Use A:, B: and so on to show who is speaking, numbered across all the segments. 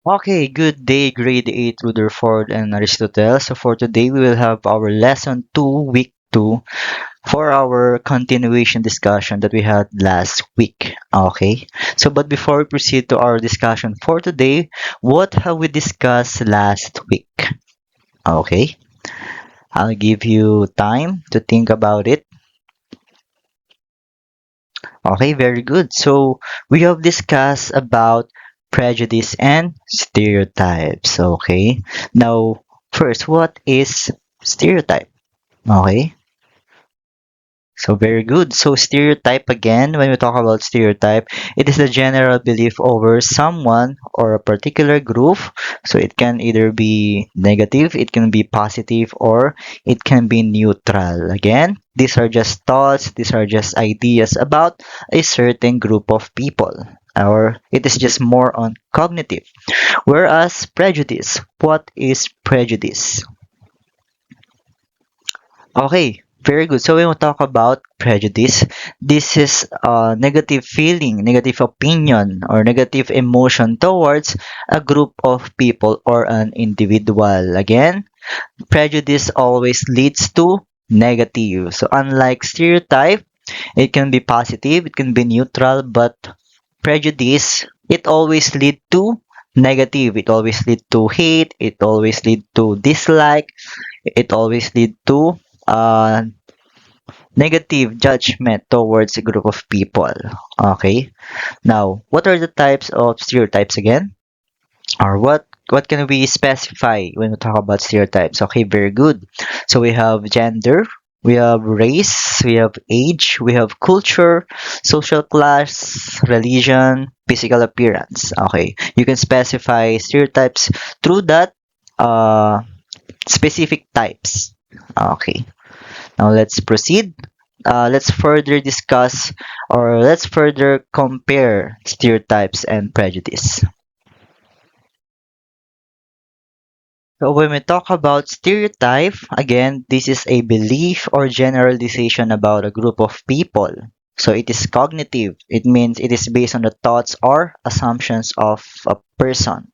A: Okay, good day, grade 8, Rutherford and Aristotle. So for today, we will have our lesson 2, week 2, for our continuation discussion that we had last week. Okay, so but before we proceed to our discussion for today, what have we discussed last week? Okay, I'll give you time to think about it. Okay, very good. So we have discussed about prejudice and stereotypes. Okay. Now, first, what is stereotype? Okay. So very good. So stereotype again, when we talk about stereotype, it is the general belief over someone or a particular group. So it can either be negative, it can be positive, or it can be neutral. Again, these are just thoughts, these are just ideas about a certain group of people. Or it is just more on cognitive. Whereas prejudice, what is prejudice? Okay, very good. So when we talk about prejudice, this is a negative feeling, negative opinion, or negative emotion towards a group of people or an individual. Again, prejudice always leads to negative. So unlike stereotype, it can be positive, it can be neutral, but prejudice, it always lead to negative. It always lead to hate, it always lead to dislike, it always lead to uh, negative judgment towards a group of people. Okay. Now, what are the types of stereotypes again? Or what can we specify when we talk about stereotypes? Okay, very good. So we have gender, we have race, we have age, we have culture, social class, religion, physical appearance. Okay, you can specify stereotypes through that uh, specific types. Okay. Now let's proceed. Let's further discuss or let's further compare stereotypes and prejudice. So when we talk about stereotype, again, this is a belief or generalization about a group of people. So it is cognitive. It means it is based on the thoughts or assumptions of a person.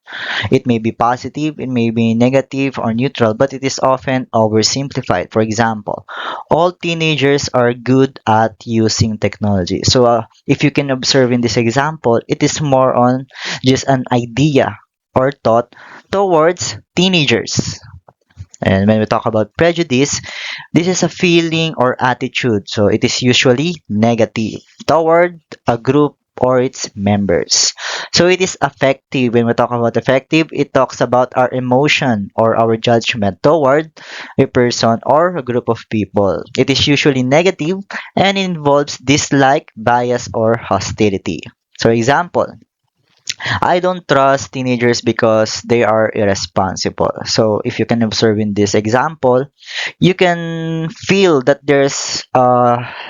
A: It may be positive, it may be negative or neutral, but it is often oversimplified. For example, all teenagers are good at using technology. So if you can observe in this example, it is more on just an idea or thought towards teenagers. And when we talk about prejudice, this is a feeling or attitude. So it is usually negative toward a group or its members. So it is affective. When we talk about affective, it talks about our emotion or our judgment toward a person or a group of people. It is usually negative and involves dislike, bias, or hostility. So example, I don't trust teenagers because they are irresponsible. So if you can observe in this example, you can feel that there's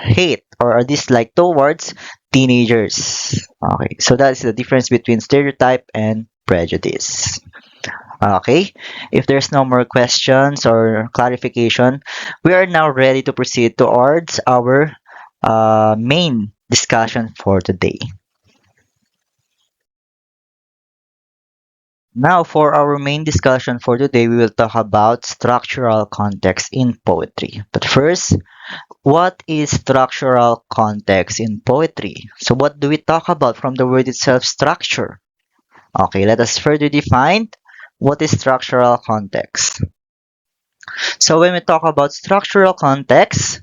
A: hate or a dislike towards teenagers. Okay, so that's the difference between stereotype and prejudice. Okay, if there's no more questions or clarification, we are now ready to proceed towards our main discussion for today. Now, for our main discussion for today, we will talk about structural context in poetry. But first, what is structural context in poetry? So, what do we talk about from the word itself, structure? Okay, let us further define what is structural context. So, when we talk about structural context,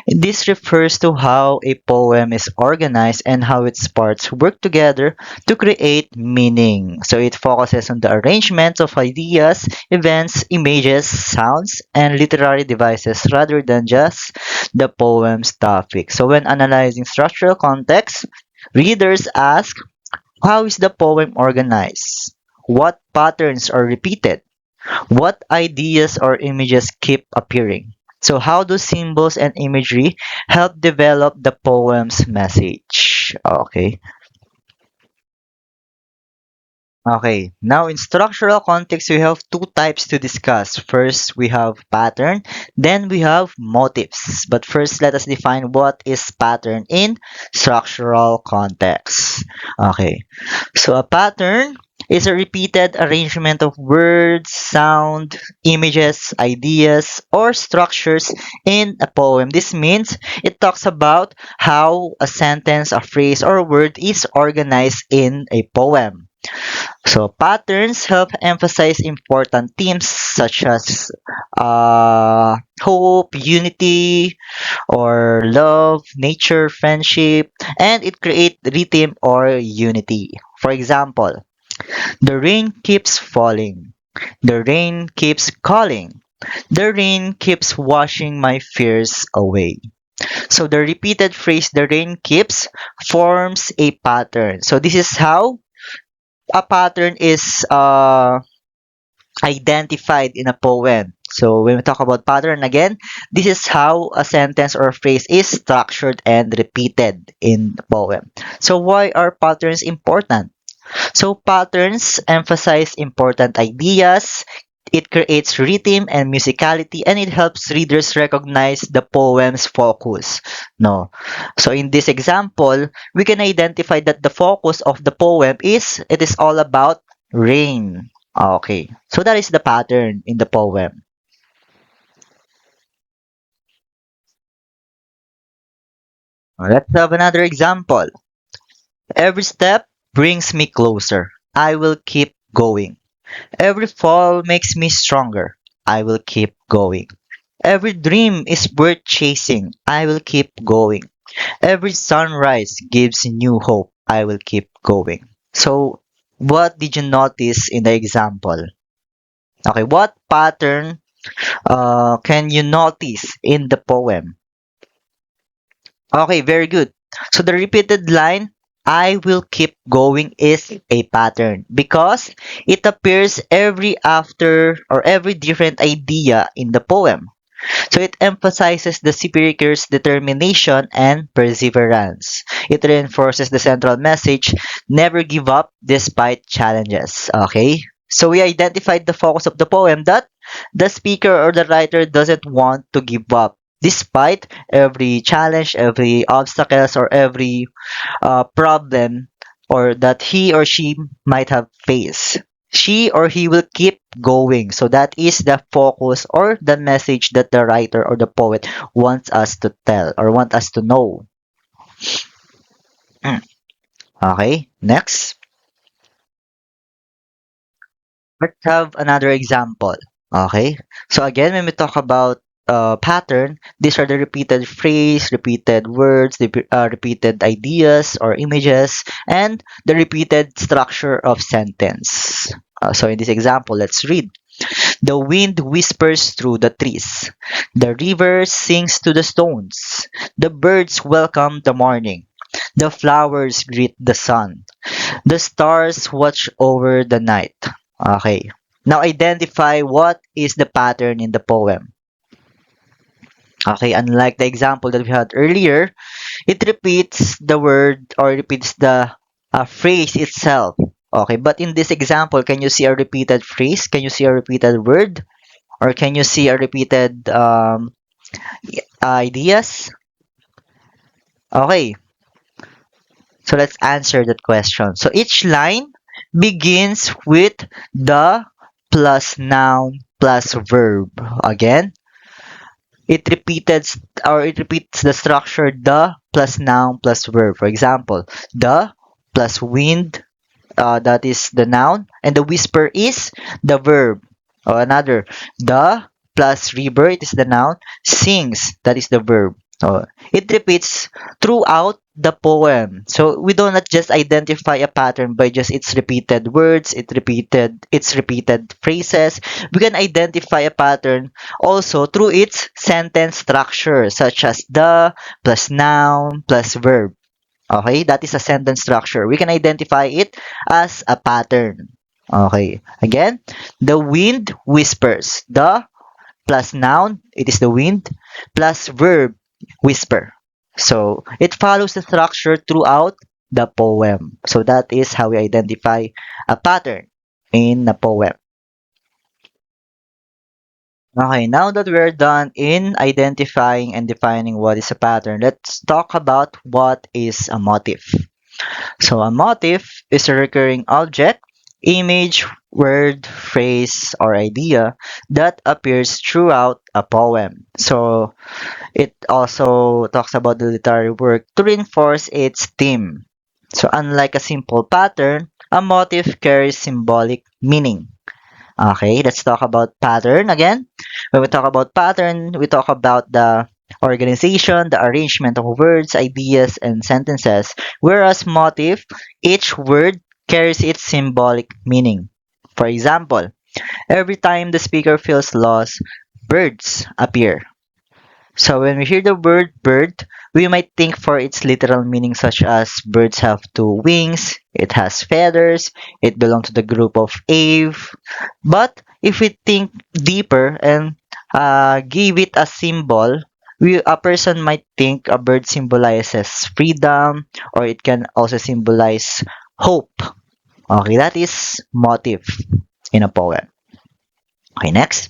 A: this refers to how a poem is organized and how its parts work together to create meaning. So it focuses on the arrangement of ideas, events, images, sounds, and literary devices rather than just the poem's topic. So when analyzing structural context, readers ask, how is the poem organized? What patterns are repeated? What ideas or images keep appearing? So, how do symbols and imagery help develop the poem's message? Okay. Okay. Now, in structural context, we have two types to discuss. First, we have pattern, then we have motifs. But first, let us define what is pattern in structural context. Okay. So, a pattern is a repeated arrangement of words, sound, images, ideas, or structures in a poem. This means it talks about how a sentence, a phrase, or a word is organized in a poem. So patterns help emphasize important themes such as hope, unity, or love, nature, friendship, and it creates rhythm or unity. For example, the rain keeps falling. The rain keeps calling. The rain keeps washing my fears away. So the repeated phrase, the rain keeps, forms a pattern. So this is how a pattern is identified in a poem. So when we talk about pattern again, this is how a sentence or a phrase is structured and repeated in the poem. So why are patterns important? So patterns emphasize important ideas, it creates rhythm and musicality, and it helps readers recognize the poem's focus. No. So in this example, we can identify that the focus of the poem is it is all about rain. Okay. So that is the pattern in the poem. Let's have another example. Every step brings me closer. I will keep going. Every fall makes me stronger. I will keep going. Every dream is worth chasing. I will keep going. Every sunrise gives new hope. I will keep going. So, what did you notice in the example? Okay, what pattern can you notice in the poem? Okay, very good. So the repeated line, I will keep going is a pattern because it appears every after or every different idea in the poem. So it emphasizes the speaker's determination and perseverance. It reinforces the central message, never give up despite challenges. Okay? So we identified the focus of the poem that the speaker or the writer doesn't want to give up despite every challenge, every obstacles, or every problem or that he or she might have faced. She or he will keep going. So that is the focus or the message that the writer or the poet wants us to tell or want us to know. Mm. Okay, next. Let's have another example. Okay, so again, when we talk about pattern, these are the repeated phrase, repeated words, the repeated ideas or images, and the repeated structure of sentence. So in this example, let's read. The wind whispers through the trees. The river sings to the stones. The birds welcome the morning. The flowers greet the sun. The stars watch over the night. Okay. Now identify what is the pattern in the poem. Okay, unlike the example that we had earlier, it repeats the word or repeats the phrase itself. Okay, but in this example, can you see a repeated phrase? Can you see a repeated word? Or can you see a repeated ideas? Okay, so let's answer that question. So each line begins with the plus noun plus verb. Again, it repeats the structure the plus noun plus verb. For example, the plus wind, that is the noun, and the whisper is the verb. Or another, the plus river, it is the noun, sings, that is the verb. It repeats throughout the poem. So we do not just identify a pattern by just its repeated words, its repeated phrases. We can identify a pattern also through its sentence structure, such as the plus noun plus verb. Okay, that is a sentence structure. We can identify it as a pattern. Okay, again, the wind whispers. The plus noun, it is the wind, plus verb, whisper. So it follows the structure throughout the poem. So that is how we identify a pattern in a poem. Okay, now that we're done in identifying and defining what is a pattern, let's talk about what is a motif. So a motif is a recurring object. image, word, phrase, or idea that appears throughout a poem. So it also talks about the literary work to reinforce its theme. So unlike a simple pattern, a motif carries symbolic meaning. Okay, let's talk about pattern again. When we talk about pattern, we talk about the organization, the arrangement of words, ideas, and sentences. Whereas motif, each word carries its symbolic meaning. For example, every time the speaker feels lost, birds appear. So when we hear the word bird, we might think for its literal meaning such as birds have two wings, it has feathers, it belongs to the group of Ave. But if we think deeper and give it a symbol, a person might think a bird symbolizes freedom or it can also symbolize hope. Okay, that is motive in a poem. Okay, next.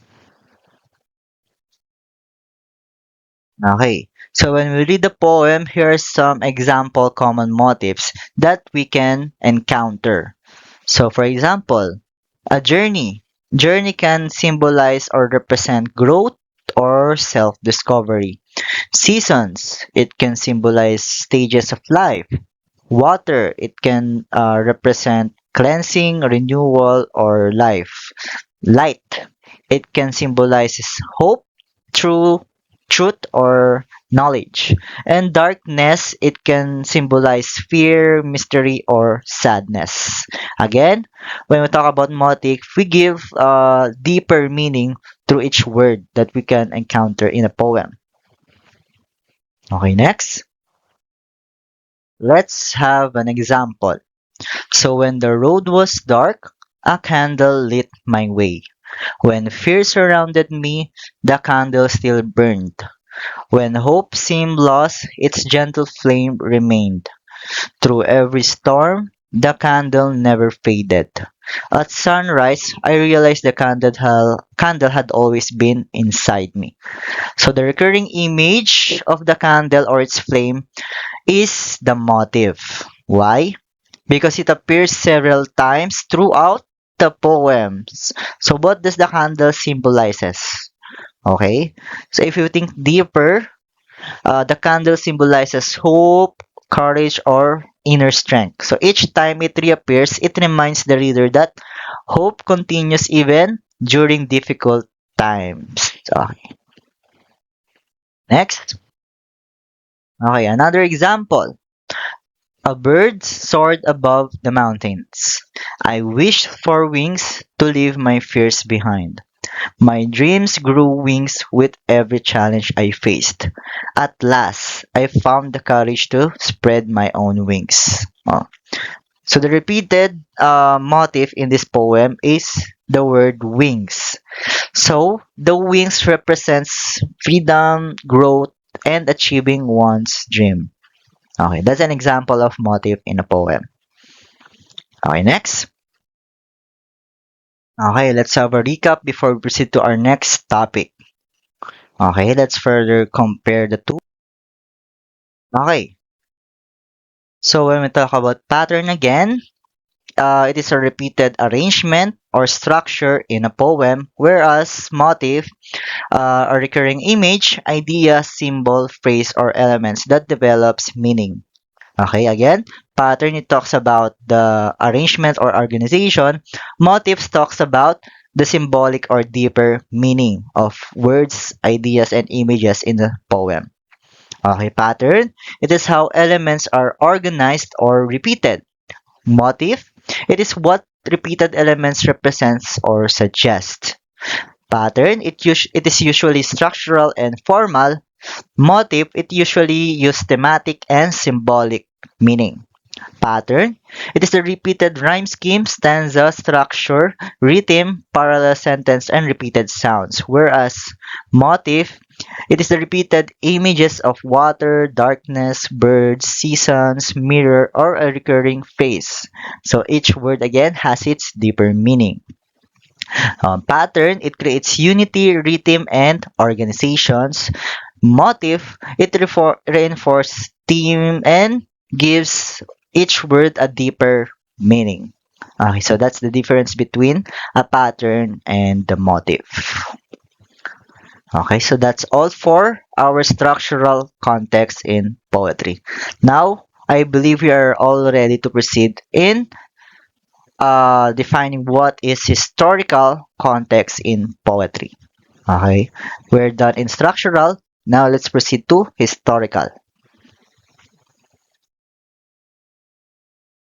A: Okay, so when we read the poem, here are some example common motifs that we can encounter. So for example, a journey. Journey can symbolize or represent growth or self-discovery. Seasons. It can symbolize stages of life. Water. It can represent cleansing, renewal, or life. Light. It can symbolize hope, true truth, or knowledge. And darkness, it can symbolize fear, mystery, or sadness. Again, when we talk about motif, we give deeper meaning through each word that we can encounter in a poem. Okay, next. Let's have an example. So when the road was dark, a candle lit my way. When fear surrounded me, the candle still burned. When hope seemed lost, its gentle flame remained. Through every storm, the candle never faded. At sunrise, I realized the candle had always been inside me. So the recurring image of the candle or its flame is the motive. Why? Because it appears several times throughout the poems. So what does the candle symbolizes? Okay, so if you think deeper, the candle symbolizes hope, courage, or inner strength. So each time it reappears, it reminds the reader that hope continues even during difficult times. Okay, next. Okay, another example. A bird soared above the mountains. I wished for wings to leave my fears behind. My dreams grew wings with every challenge I faced. At last, I found the courage to spread my own wings. Oh. So the repeated motif in this poem is the word wings. So the wings represents freedom, growth, and achieving one's dream. Okay, that's an example of motif in a poem. Okay, next. Okay, let's have a recap before we proceed to our next topic. Okay, let's further compare the two. Okay, so when we talk about pattern again, it is a repeated arrangement or structure in a poem, whereas motif, a recurring image, idea, symbol, phrase, or elements that develops meaning. Okay, again, pattern it talks about the arrangement or organization. Motifs talks about the symbolic or deeper meaning of words, ideas, and images in the poem. Okay, pattern. It is how elements are organized or repeated. Motif. It is what repeated elements represents or suggest. Pattern. It is usually structural and formal. Motif. It usually use thematic and symbolic meaning. Pattern. It is the repeated rhyme scheme, stanza, structure, rhythm, parallel sentence, and repeated sounds. Whereas motif, it is the repeated images of water, darkness, birds, seasons, mirror, or a recurring phrase. So each word again has its deeper meaning. Pattern, it creates unity, rhythm, and organizations. Motif, it reinforces theme and gives each word a deeper meaning. Okay, so that's the difference between a pattern and the motive. Okay, so that's all for our structural context in poetry. Now, I believe we are all ready to proceed in defining what is historical context in poetry. Okay, we're done in structural. Now let's proceed to historical.